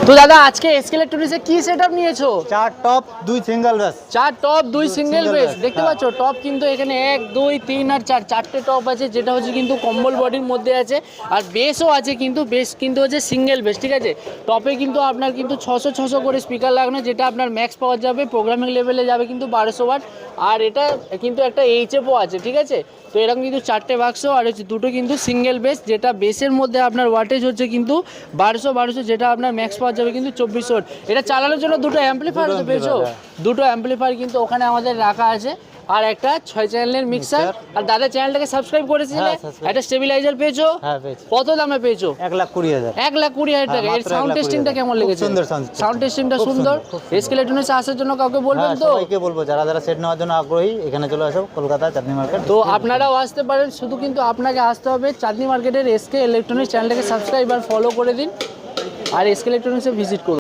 তো দাদা আজকে এসকে ইলেকট্রনিক্সে কি সেটআপ নিয়েছো? 4 top 2 single base. 4 top 2 single single base base, দেখতে পাচ্ছ। টপ কিন্তু এখানে 1 2 3 আর 4 চারটে টপ আছে, যেটা হচ্ছে কিন্তু কম্বল বডির মধ্যে আছে। আর বেসও আছে, কিন্তু বেস কিন্তু হচ্ছে সিঙ্গেল বেস, ঠিক আছে। টপে কিন্তু আপনার কিন্তু 600 করে স্পিকার লাগানো, যেটা আপনার ম্যাক্স পাওয়ার যাবে, প্রোগ্রামিং লেভেলে যাবে কিন্তু 1200 ওয়াট। আর এটা কিন্তু একটা এইচএফও আছে, ঠিক আছে। তো এরকম কিন্তু চারটে বাক্স আর হচ্ছে দুটো কিন্তু সিঙ্গেল বেস, যেটা বেসের মধ্যে আপনার ওয়াটেজ হচ্ছে কিন্তু 1200, যেটা আপনার ম্যাক্স পাওয়ার যাবে কিন্তু 2400 ওয়াট। এটা চালানোর জন্য দুটো অ্যাম্পলিফায়ার তো পেয়েছো, দুটো অ্যাম্পলিফায়ার কিন্তু ওখানে আমাদের রাখা আছে। আর একটা 6 চ্যানেলের মিক্সার। আর দাদা চ্যানেলটাকে সাবস্ক্রাইব করেছিলে, একটা স্টেবিলাইজার পেয়েছো। হ্যাঁ পেয়েছি। কত দামে পেয়েছো? 1,20,000। 1,20,000 টাকা। এর সাউন্ড টেস্টিংটা কেমন লেগেছে? সুন্দর সাউন্ড টেস্টিংটা সুন্দর। এসকে ইলেকট্রনিক্স আসার জন্য কাউকে বলবেন তো? সবাইকে বলবো যারা যারা সেট নেওয়ার জন্য আগ্রহী এখানে চলে আসো, কলকাতা চাঁদনি মার্কেট। তো আপনারাও আসতে পারেন, শুধু কিন্তু আপনাকে আসতে হবে চাঁদনি মার্কেটের এসকে ইলেকট্রনিক্স। চ্যানেলটাকে সাবস্ক্রাইব আর ফলো করে দিন, আর এসকে ইলেকট্রনিক্সে ভিজিট করুন।